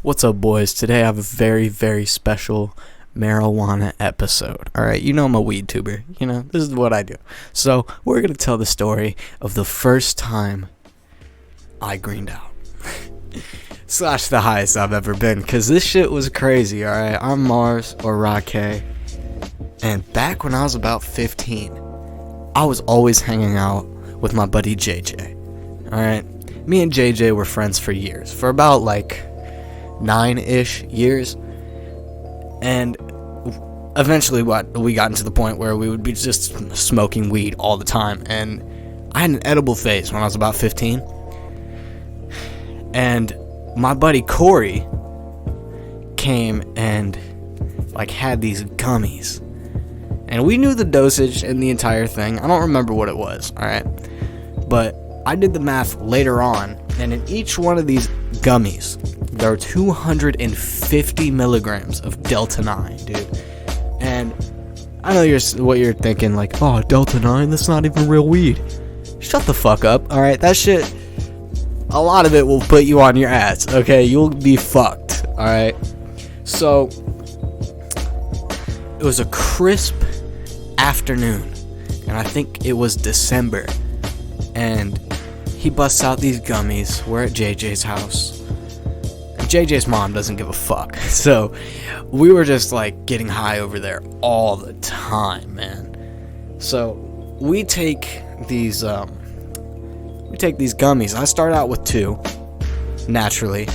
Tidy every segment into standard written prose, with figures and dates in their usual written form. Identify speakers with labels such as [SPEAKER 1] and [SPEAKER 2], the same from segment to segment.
[SPEAKER 1] What's up, boys? Today I have a very, very special marijuana episode. Alright, you know I'm a weed tuber. You know, this is what I do. So, we're going to tell the story of the first time I greened out. Slash the highest I've ever been, because this shit was crazy, alright? I'm Mars, or Raquel. And back when I was about 15, I was always hanging out with my buddy JJ. Alright? Me and JJ were friends for years. For about, 9-ish years, and eventually we got into the point where we would be just smoking weed all the time. And I had an edible phase when I was about 15, and my buddy Corey came and had these gummies, and we knew the dosage and the entire thing. I don't remember what it was, alright, but I did the math later on, and in each one of these gummies there are 250 milligrams of Delta 9, dude. And I know what you're thinking, oh, Delta 9, that's not even real weed. Shut the fuck up, alright? That shit, a lot of it will put you on your ass, okay? You'll be fucked, alright? So, it was a crisp afternoon, and I think it was December, and he busts out these gummies. We're at JJ's house. JJ's mom doesn't give a fuck. So we were just getting high over there all the time, man. So we take these gummies. I start out with 2, naturally.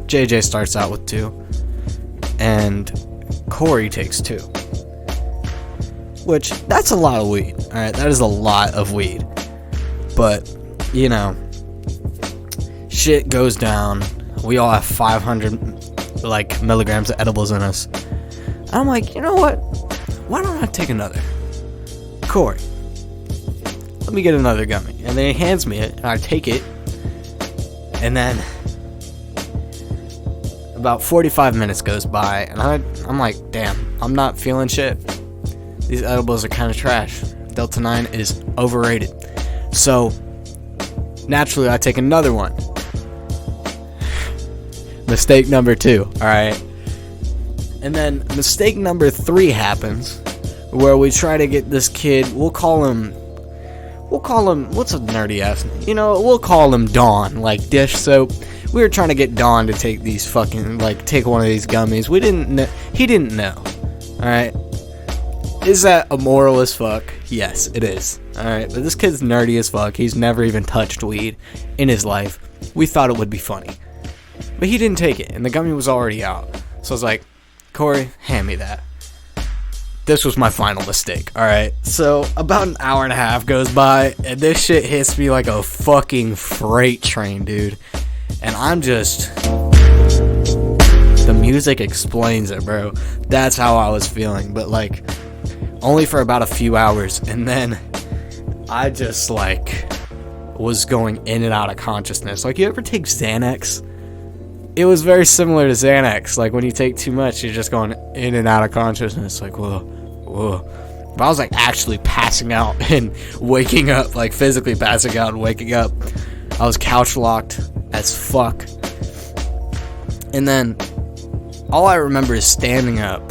[SPEAKER 1] JJ starts out with 2, and Corey takes 2. Which, that's a lot of weed. Alright, that is a lot of weed. But, you know, shit goes down. We all have 500 milligrams of edibles in us. I'm like, you know what? Why don't I take another? Corey, let me get another gummy. And then he hands me it, and I take it. And then about 45 minutes goes by, and I'm like, damn, I'm not feeling shit. These edibles are kind of trash. Delta 9 is overrated. So, naturally, I take another one. Mistake number 2, alright? And then mistake number 3 happens, where we try to get this kid, we'll call him, what's a nerdy ass name? You know, we'll call him Dawn, like dish soap. We were trying to get Dawn to take these fucking, take one of these gummies. He didn't know, alright? Is that immoral as fuck? Yes, it is, alright? But this kid's nerdy as fuck. He's never even touched weed in his life. We thought it would be funny. But he didn't take it, and the gummy was already out. So I was like, Corey, hand me that. This was my final mistake, alright? So, about an hour and a half goes by, and this shit hits me like a fucking freight train, dude. And I'm just... the music explains it, bro. That's how I was feeling, but only for about a few hours. And then, I just was going in and out of consciousness. You ever take Xanax? It was very similar to Xanax. When you take too much, you're just going in and out of consciousness. Whoa. But I was actually passing out and waking up, physically passing out and waking up. I was couch locked as fuck. And then all I remember is standing up,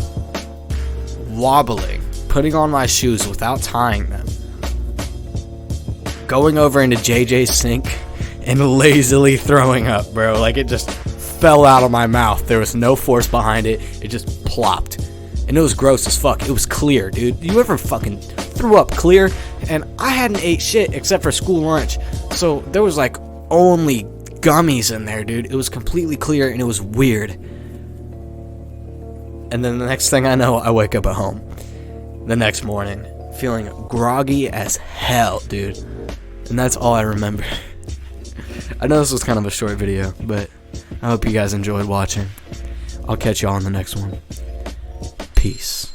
[SPEAKER 1] wobbling, putting on my shoes without tying them, going over into JJ's sink and lazily throwing up, bro. It just fell out of my mouth. There was no force behind it. It just plopped. And it was gross as fuck. It was clear, dude. You ever fucking threw up clear? And I hadn't ate shit except for school lunch. So there was only gummies in there, dude. It was completely clear and it was weird. And then the next thing I know, I wake up at home the next morning feeling groggy as hell, dude. And that's all I remember. I know this was kind of a short video, but I hope you guys enjoyed watching. I'll catch y'all on the next one. Peace.